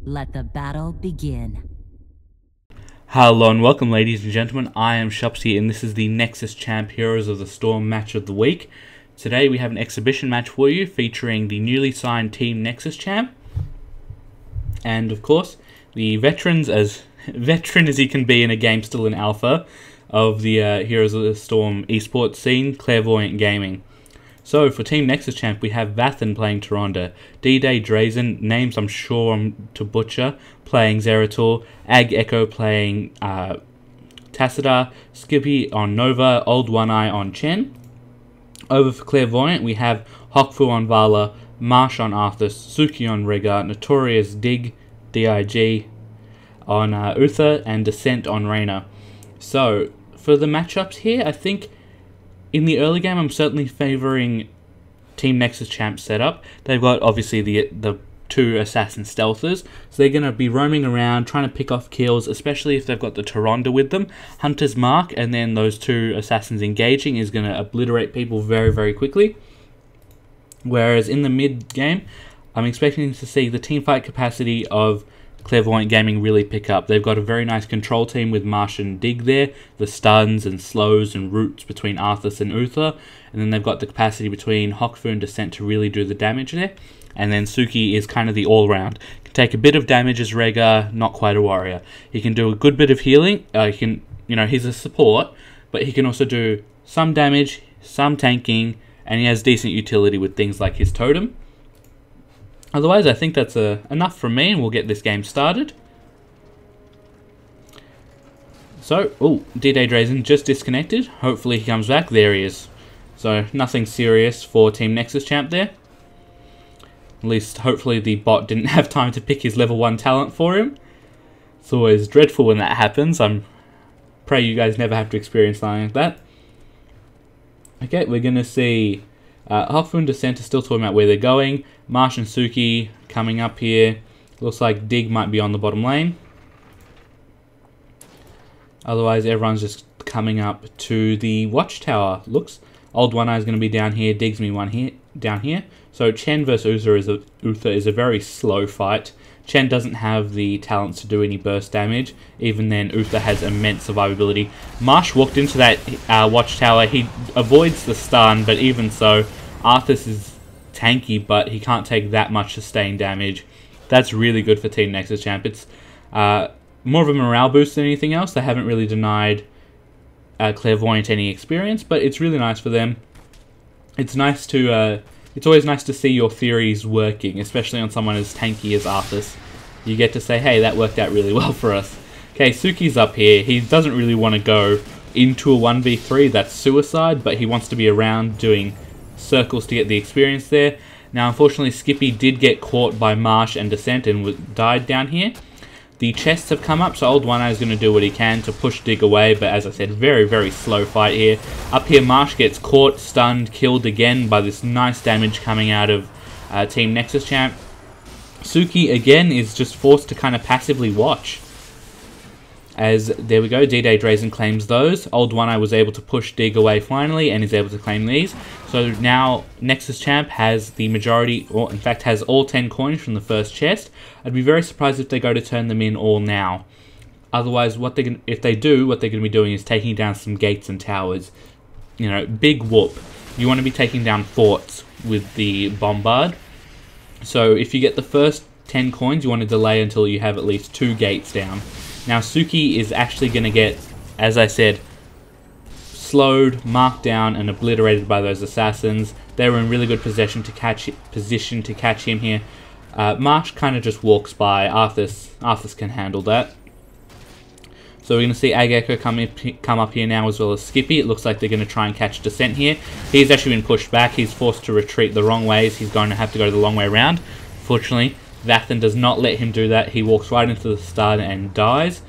Let the battle begin. Hello and welcome, ladies and gentlemen. I am Shupsy and this is the Nexus Champ Heroes of the Storm match of the week. Today we have an exhibition match for you featuring the newly signed Team Nexus Champ. And of course, the veteran as he can be in a game still in alpha of the Heroes of the Storm esports scene, Clairvoyant Gaming. So for Team Nexus Champ, we have Vathan playing Tyrande, D-Day Drazen, names I'm sure I'm to butcher, playing Zeratul, Ag Echo playing Tassadar, Skippy on Nova, Old One Eye on Chen. Over for Clairvoyant, we have Hokfu on Vala, Marsh on Arthas, Suki on Rega, Notorious Dig, D-I-G on Uther, and Descent on Reyna. So for the matchups here, I think in the early game, I'm certainly favouring Team Nexus Champ setup. They've got, obviously, the two Assassin Stealthers, so they're going to be roaming around, trying to pick off kills, especially if they've got the Tyrande with them. Hunter's Mark, and then those two Assassins engaging is going to obliterate people very, very quickly. Whereas in the mid-game, I'm expecting to see the teamfight capacity of Clairvoyant Gaming really pick up. They've got a very nice control team with Marsh and Dig there, the stuns and slows and roots between Arthas and Uther, and then they've got the capacity between Hokfu and Descent to really do the damage there. And then Suki is kind of the all-round. Can take a bit of damage as Rega, not quite a warrior. He can do a good bit of healing. He's a support, but he can also do some damage, some tanking, and he has decent utility with things like his totem. Otherwise, I think that's enough from me, and we'll get this game started. So, D-Day Drazen just disconnected. Hopefully he comes back. There he is. So, nothing serious for Team Nexus Champ there. At least, hopefully the bot didn't have time to pick his level 1 talent for him. It's always dreadful when that happens. I pray you guys never have to experience something like that. Okay, we're going to see Hokfu and Descent are still talking about where they're going. Marsh and Suki coming up here. Looks like Dig might be on the bottom lane. Otherwise, everyone's just coming up to the watchtower. Looks Old One Eye is going to be down here. Dig's going to be down here. So Chen versus Uther is a very slow fight. Chen doesn't have the talents to do any burst damage. Even then, Uther has immense survivability. Marsh walked into that watchtower. He avoids the stun, but even so, Arthas is tanky, but he can't take that much sustained damage. That's really good for Team Nexus Champ. It's more of a morale boost than anything else. They haven't really denied Clairvoyant any experience, but it's really nice for them. It's nice to it's always nice to see your theories working, especially on someone as tanky as Arthas. You get to say, hey, that worked out really well for us. Okay, Suki's up here. He doesn't really want to go into a 1v3. That's suicide, but he wants to be around doing circles to get the experience there. Now, unfortunately, Skippy did get caught by Marsh and Descent and died down here. The chests have come up, so Old One Eye is going to do what he can to push Dig away, but as I said, very, very slow fight here. Up here, Marsh gets caught, stunned, killed again by this nice damage coming out of Team Nexus Champ. Suki, again, is just forced to kind of passively watch. As, there we go, D-Day Drazen claims those. Old One Eye was able to push Dig away finally, and is able to claim these. So now, Nexus Champ has the majority, or in fact has all 10 coins from the first chest. I'd be very surprised if they go to turn them in all now. Otherwise, if they do, what they're going to be doing is taking down some gates and towers. You know, big whoop. You want to be taking down forts with the Bombard. So if you get the first 10 coins, you want to delay until you have at least 2 gates down. Now, Suki is actually going to get, as I said, slowed, marked down, and obliterated by those assassins. They were in really good position to catch him here. Marsh kind of just walks by. Arthas can handle that. So we're going to see Ag Echo come up here now, as well as Skippy. It looks like they're going to try and catch Descent here. He's actually been pushed back. He's forced to retreat the wrong ways. He's going to have to go the long way around. Fortunately, Vathan does not let him do that. He walks right into the stun and dies.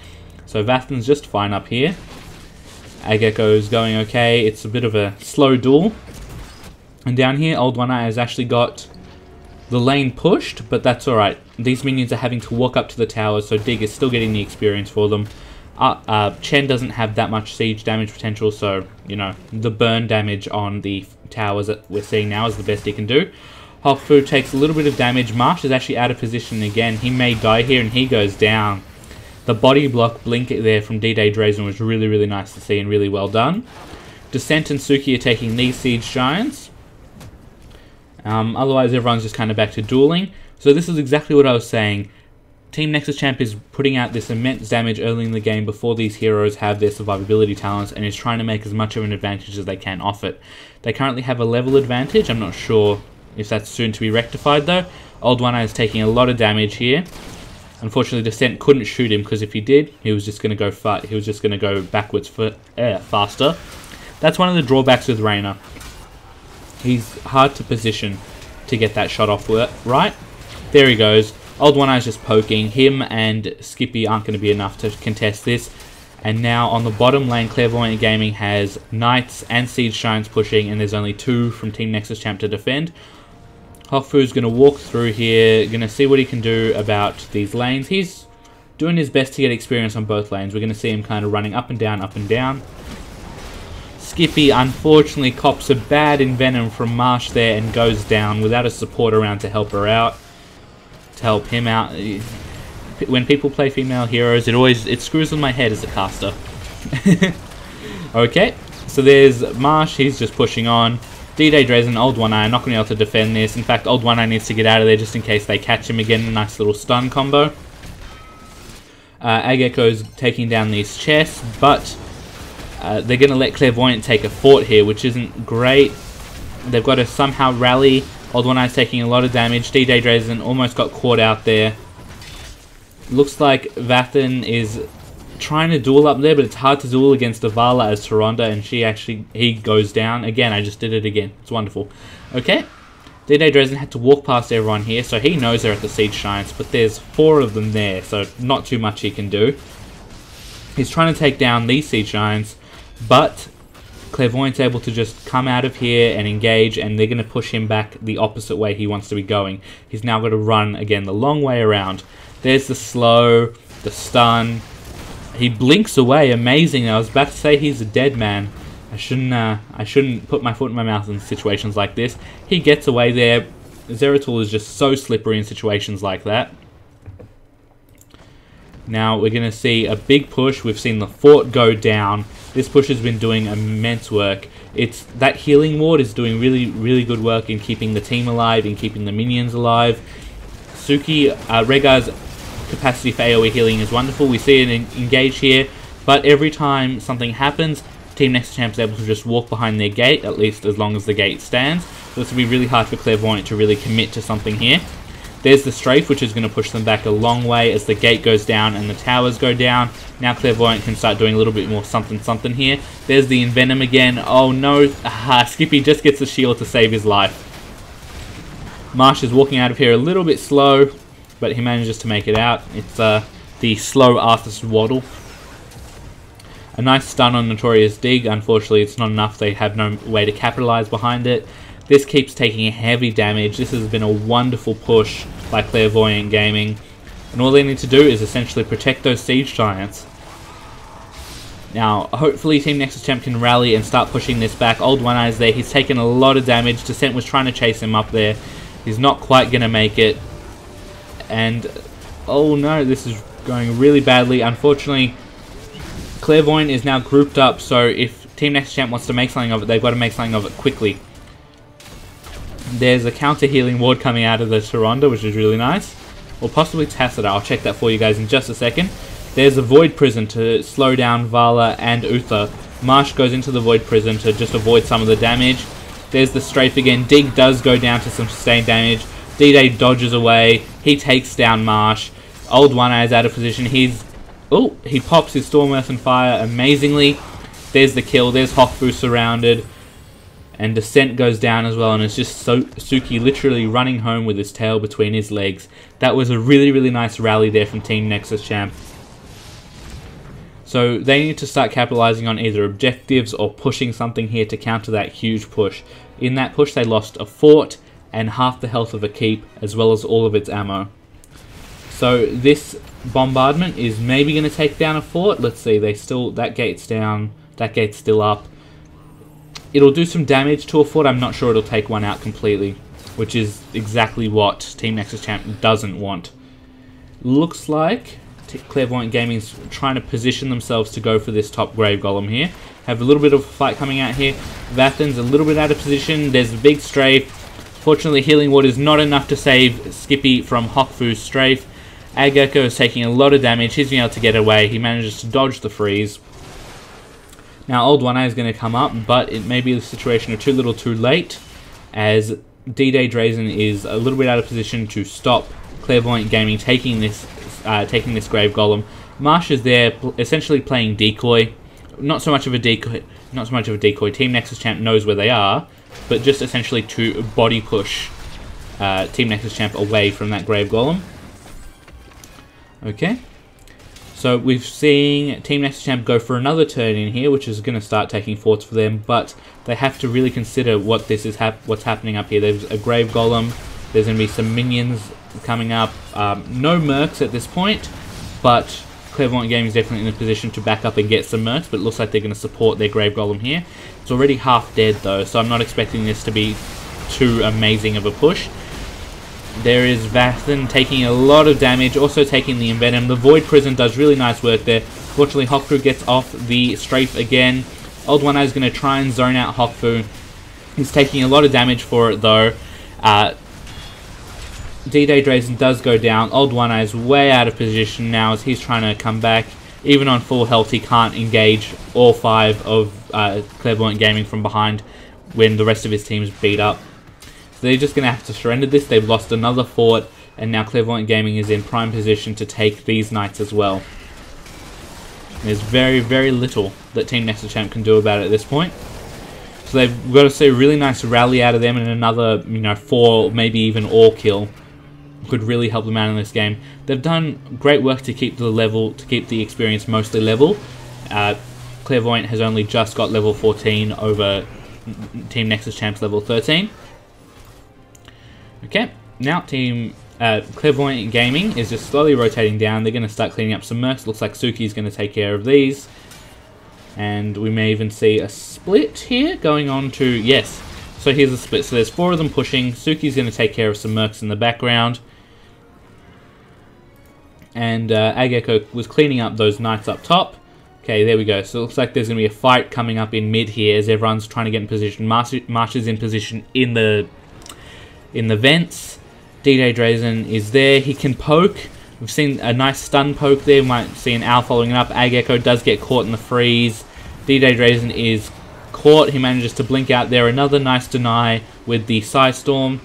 So Vathan's just fine up here. Ag Echo's going okay. It's a bit of a slow duel. And down here, Old One Eye has actually got the lane pushed, but that's alright. These minions are having to walk up to the towers, so Dig is still getting the experience for them. Chen doesn't have that much siege damage potential, so, you know, the burn damage on the towers that we're seeing now is the best he can do. Hokfu takes a little bit of damage. Marsh is actually out of position again. He may die here and he goes down. The body block blink there from D-Day Drazen was really, really nice to see and really well done. Descent and Suki are taking these Siege Giants. Otherwise, everyone's just kind of back to dueling. So this is exactly what I was saying. Team Nexus Champ is putting out this immense damage early in the game before these heroes have their survivability talents and is trying to make as much of an advantage as they can off it. They currently have a level advantage. I'm not sure if that's soon to be rectified though. Old One Eye is taking a lot of damage here. Unfortunately, Descent couldn't shoot him because if he did, he was just going to go he was just going to go backwards faster. That's one of the drawbacks with Reyna. He's hard to position to get that shot off right. There he goes. Old One Eye is just poking. Him and Skippy aren't going to be enough to contest this. And now on the bottom lane, Clairvoyant Gaming has Knights and Siege Giants pushing, and there's only 2 from Team Nexus Champ to defend. Hokfu's going to walk through here, going to see what he can do about these lanes. He's doing his best to get experience on both lanes. We're going to see him kind of running up and down, up and down. Skippy unfortunately cops a bad envenom from Marsh there and goes down without a support around to help her out. To help him out. When people play female heroes, it screws with my head as a caster. Okay, so there's Marsh, he's just pushing on. D-Day Drazen, Old One Eye, not going to be able to defend this. In fact, Old One Eye needs to get out of there just in case they catch him again. A nice little stun combo. Agekko's taking down these chests, but they're going to let Clairvoyant take a fort here, which isn't great. They've got to somehow rally. Old One Eye's taking a lot of damage. D-Day Drazen almost got caught out there. Looks like Vathan is trying to duel up there, but it's hard to duel against Avala as Taronda, and he goes down. Again, I just did it again. It's wonderful. Okay. D-Day Drazen had to walk past everyone here, so he knows they're at the Siege Giants, but there's 4 of them there, so not too much he can do. He's trying to take down these Siege Giants, but Clairvoyant's able to just come out of here and engage, and they're going to push him back the opposite way he wants to be going. He's now got to run, again, the long way around. There's the slow, the stun. He blinks away, amazing. I was about to say he's a dead man. I shouldn't put my foot in my mouth in situations like this. He gets away there. Zeratul is just so slippery in situations like that. Now we're going to see a big push. We've seen the fort go down. This push has been doing immense work. That healing ward is doing really, really good work in keeping the team alive, in keeping the minions alive. Suki, Regar's capacity for AoE healing is wonderful. We see it engage here, but every time something happens, Team Nexus Champ is able to just walk behind their gate, at least as long as the gate stands. So this will be really hard for Clairvoyant to really commit to something here. There's the strafe, which is going to push them back a long way as the gate goes down and the towers go down. Now Clairvoyant can start doing a little bit more something here. There's the Envenom again. Oh no, Skippy just gets the shield to save his life. Marsh is walking out of here a little bit slow, but he manages to make it out. It's the slow Arthur's Waddle. A nice stun on Notorious Dig. Unfortunately, it's not enough. They have no way to capitalize behind it. This keeps taking heavy damage. This has been a wonderful push by Clairvoyant Gaming. And all they need to do is essentially protect those Siege Giants. Now, hopefully Team Nexus Champ can rally and start pushing this back. Old One Eye's there. He's taken a lot of damage. Descent was trying to chase him up there. He's not quite going to make it. And, oh no, this is going really badly. Unfortunately, Clairvoyant is now grouped up, so if Team Nexus Champ wants to make something of it, they've got to make something of it quickly. There's a counter healing ward coming out of the Taronda, which is really nice. Or possibly Tacita. I'll check that for you guys in just a second. There's a Void Prison to slow down Vala and Uther. Marsh goes into the Void Prison to just avoid some of the damage. There's the strafe again. Dig does go down to some sustained damage. D-Day dodges away. He takes down Marsh. Old One Eye is out of position. He pops his Storm Earth and Fire amazingly. There's the kill. There's Hokfu surrounded. And Descent goes down as well. And it's just Suki literally running home with his tail between his legs. That was a really, really nice rally there from Team Nexus Champ. So they need to start capitalizing on either objectives or pushing something here to counter that huge push. In that push, they lost a fort and half the health of a keep, as well as all of its ammo. So this bombardment is maybe going to take down a fort. Let's see, that gate's down, that gate's still up. It'll do some damage to a fort. I'm not sure it'll take one out completely. which is exactly what Team Nexus Champ doesn't want. Looks like Clairvoyant Gaming's trying to position themselves to go for this top Grave Golem here. Have a little bit of a fight coming out here. Vathan's a little bit out of position. There's a big strafe. Fortunately, Healing Ward is not enough to save Skippy from Hokfu's strafe. Ageko is taking a lot of damage. He's been able to get away. He manages to dodge the freeze. Now, Old One Eye is going to come up, but it may be the situation of too little too late, as D-Day Drazen is a little bit out of position to stop Clairvoyant Gaming taking this Grave Golem. Marsh is there, essentially playing decoy. Not so much of a decoy. Team Nexus Champ knows where they are, but just essentially to body push Team Nexus Champ away from that Grave Golem. Okay. So we've seen Team Nexus Champ go for another turn in here, which is going to start taking forts for them, but they have to really consider what this is what's happening up here. There's a Grave Golem. There's going to be some minions coming up. No mercs at this point, but Clairvoyant Gaming is definitely in a position to back up and get some mercs, but it looks like they're going to support their Grave Golem here. It's already half dead though, so I'm not expecting this to be too amazing of a push. There is Vathan taking a lot of damage, also taking the Envenom. The Void Prison does really nice work there. Fortunately, Hokfu gets off the strafe again. Old One Eye is going to try and zone out Hokfu. He's taking a lot of damage for it though. D-Day Drazen does go down. Old One Eye is way out of position now as he's trying to come back. Even on full health, he can't engage all 5 of Clairvoyant Gaming from behind when the rest of his team's beat up. So they're just going to have to surrender this. They've lost another fort, and now Clairvoyant Gaming is in prime position to take these knights as well. There's very, very little that Team Nexus Champ can do about it at this point. So they've got to see a really nice rally out of them, and another, 4, maybe even all kill could really help them out in this game. They've done great work to keep the experience mostly level. Clairvoyant has only just got level 14 over Team Nexus Champ's level 13. Okay, now Team Clairvoyant Gaming is just slowly rotating down. They're going to start cleaning up some mercs. Looks like Suki's going to take care of these. And we may even see a split here going on to... Yes, so here's a split. So there's 4 of them pushing. Suki's going to take care of some mercs in the background. And Ageko was cleaning up those knights up top. Okay, there we go. So it looks like there's going to be a fight coming up in mid here as everyone's trying to get in position. Marsh is in position in the vents. D-Day Drazen is there. He can poke. We've seen a nice stun poke there. We might see an owl following it up. Ageko does get caught in the freeze. D-Day Drazen is caught. He manages to blink out there. Another nice deny with the Psystorm.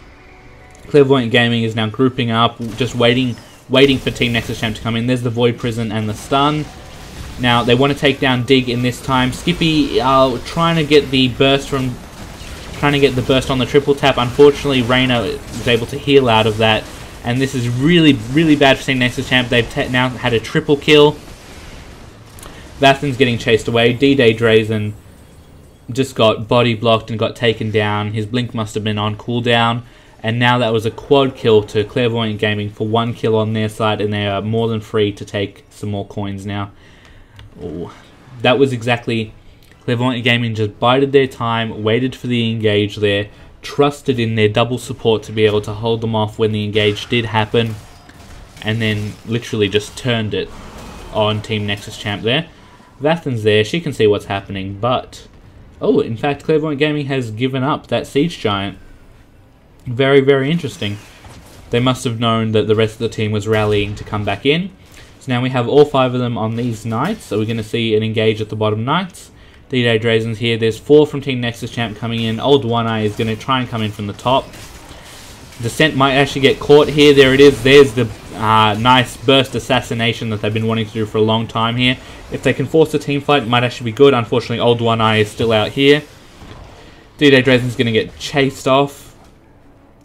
Clairvoyant Gaming is now grouping up, just waiting for Team Nexus Champ to come in. There's the Void Prison and the stun. Now they want to take down Dig in this time. Skippy trying to get the burst on the triple tap. Unfortunately, Reyna was able to heal out of that, and this is really, really bad for Team Nexus Champ. They've now had a triple kill. Vathan's getting chased away. D-Day Drazen just got body blocked and got taken down. His blink must have been on cooldown, and now that was a quad kill to Clairvoyant Gaming for 1 kill on their side, and they are more than free to take some more coins now. Ooh, that was exactly... Clairvoyant Gaming just bided their time, waited for the engage there, trusted in their double support to be able to hold them off when the engage did happen, and then literally just turned it on Team Nexus Champ there. Vathan's there, she can see what's happening, but... Oh, in fact, Clairvoyant Gaming has given up that Siege Giant. Very, very interesting. They must have known that the rest of the team was rallying to come back in. So now we have all 5 of them on these knights, so we're going to see an engage at the bottom knights. D-Day Drazen's here. There's 4 from Team Nexus Champ coming in. Old One Eye is going to try and come in from the top. Descent might actually get caught here. There it is. There's the nice burst assassination that they've been wanting to do for a long time here. If they can force a team fight, it might actually be good. Unfortunately, Old One Eye is still out here. D-Day Drazen's going to get chased off.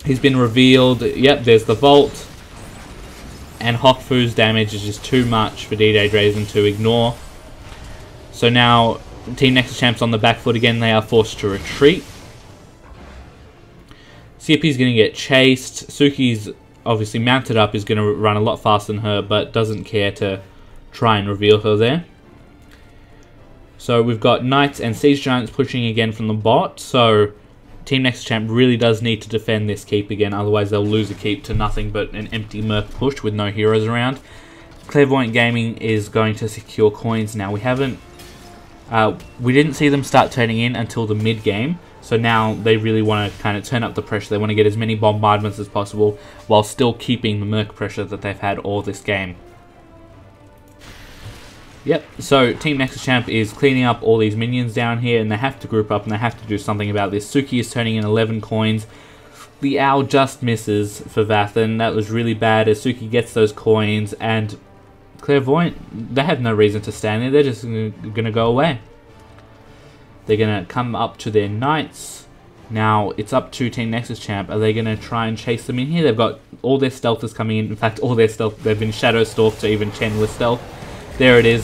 He's been revealed. Yep, there's the vault. And Hokfu's damage is just too much for D-Day Drazen to ignore. So now Team Nexus Champ's on the back foot again. They are forced to retreat. Skippy's going to get chased. Suki's obviously mounted up, is going to run a lot faster than her, but doesn't care to try and reveal her there. So we've got Knights and Siege Giants pushing again from the bot. So Team Nexus Champ really does need to defend this keep again, otherwise they'll lose a keep to nothing but an empty Merc push with no heroes around. Clairvoyant Gaming is going to secure coins now. We didn't see them start turning in until the mid game, so now they really want to kind of turn up the pressure. They want to get as many bombardments as possible while still keeping the Merc pressure that they've had all this game. Yep, so Team Nexus Champ is cleaning up all these minions down here, and they have to group up and they have to do something about this. Suki is turning in 11 coins. The owl just misses for Vathan. That was really bad as Suki gets those coins, and Clairvoyant, they have no reason to stand there. They're just going to go away. They're going to come up to their knights. Now, it's up to Team Nexus Champ. Are they going to try and chase them in here? They've got all their stealthers coming in. In fact, all their stealth, they've been shadow stalked to even Chen with stealth. There it is.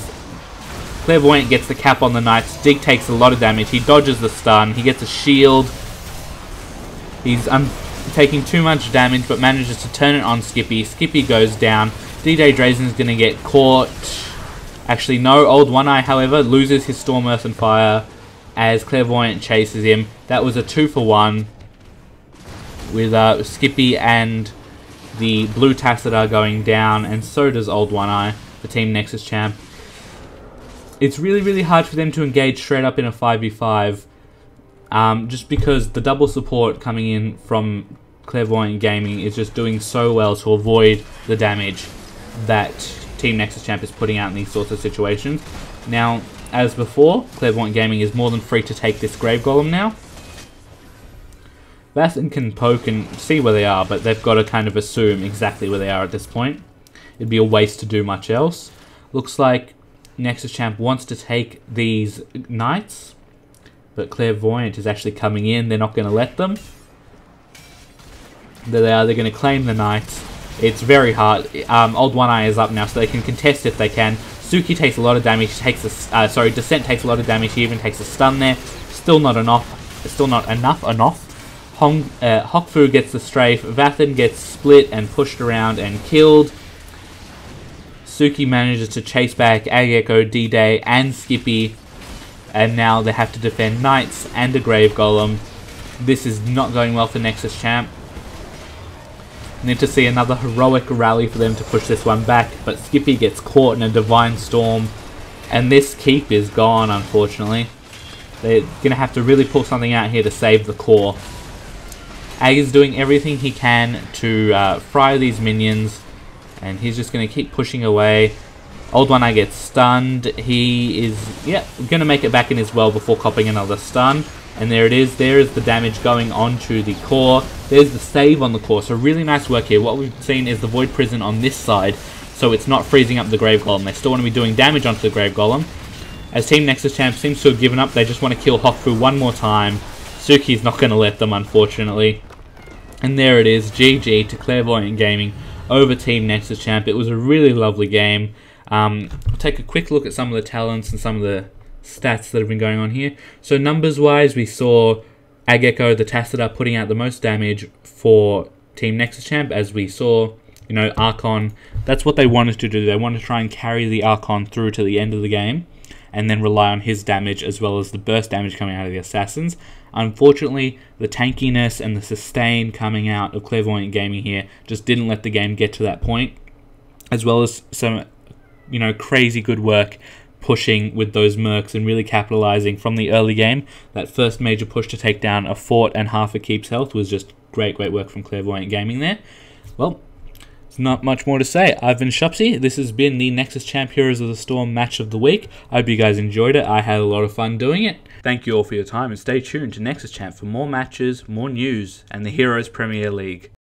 Clairvoyant gets the cap on the knights. Dig takes a lot of damage. He dodges the stun. He gets a shield. He's taking too much damage, but manages to turn it on Skippy. Skippy goes down. DJ Drazen's going to get caught. Actually, no. Old One Eye, however, loses his Storm, Earth, and Fire as Clairvoyant chases him. That was a 2-for-1 with Skippy and the blue Tassadar going down, and so does Old One Eye for Team Nexus Champ. It's really, really hard for them to engage straight up in a 5v5, just because the double support coming in from Clairvoyant Gaming is just doing so well to avoid the damage that Team Nexus Champ is putting out in these sorts of situations. Now, as before, Clairvoyant Gaming is more than free to take this Grave Golem now. Vathan can poke and see where they are, but they've got to kind of assume exactly where they are at this point. It'd be a waste to do much else. Looks like Nexus Champ wants to take these knights, but Clairvoyant is actually coming in. They're not going to let them. There they are. They're going to claim the knights. It's very hard. Old One Eye is up now, so they can contest if they can. Suki takes a lot of damage. Descent takes a lot of damage. He even takes a stun there. Still not enough. Still not enough. Hokfu gets the strafe. Vathan gets split and pushed around and killed. Suki manages to chase back Ageko, D-Day, and Skippy, and now they have to defend Knights and a Grave Golem. This is not going well for Nexus Champ. Need to see another heroic rally for them to push this one back, but Skippy gets caught in a Divine Storm, and this keep is gone, unfortunately. They're going to have to really pull something out here to save the core. Ag is doing everything he can to fry these minions, and he's just going to keep pushing away. Old One Eye gets stunned. He is, going to make it back in as well before copping another stun. And there it is. There is the damage going onto the core. There's the save on the core. So really nice work here. What we've seen is the Void Prison on this side, so it's not freezing up the Grave Golem. They still want to be doing damage onto the Grave Golem. As Team Nexus Champ seems to have given up, they just want to kill Hokfu one more time. Suki's not going to let them, unfortunately. And there it is. GG to Clairvoyant Gaming over Team Nexus Champ. It was a really lovely game. I'll take a quick look at some of the talents and some of the stats that have been going on here. So numbers wise, we saw Ageko, the Tassadar, putting out the most damage for Team Nexus Champ, as we saw, Archon. That's what they wanted to do. They wanted to try and carry the Archon through to the end of the game and then rely on his damage as well as the burst damage coming out of the Assassins. Unfortunately, the tankiness and the sustain coming out of Clairvoyant Gaming here just didn't let the game get to that point, as well as some, crazy good work pushing with those mercs and really capitalizing from the early game. That first major push to take down a fort and half a keep's health was just great work from Clairvoyant Gaming there. Well, there's not much more to say. I've been Shopsy. This has been the Nexus Champ Heroes of the Storm match of the week. I hope you guys enjoyed it. I had a lot of fun doing it. Thank you all for your time, and stay tuned to Nexus Champ for more matches, more news, and the Heroes Premier League.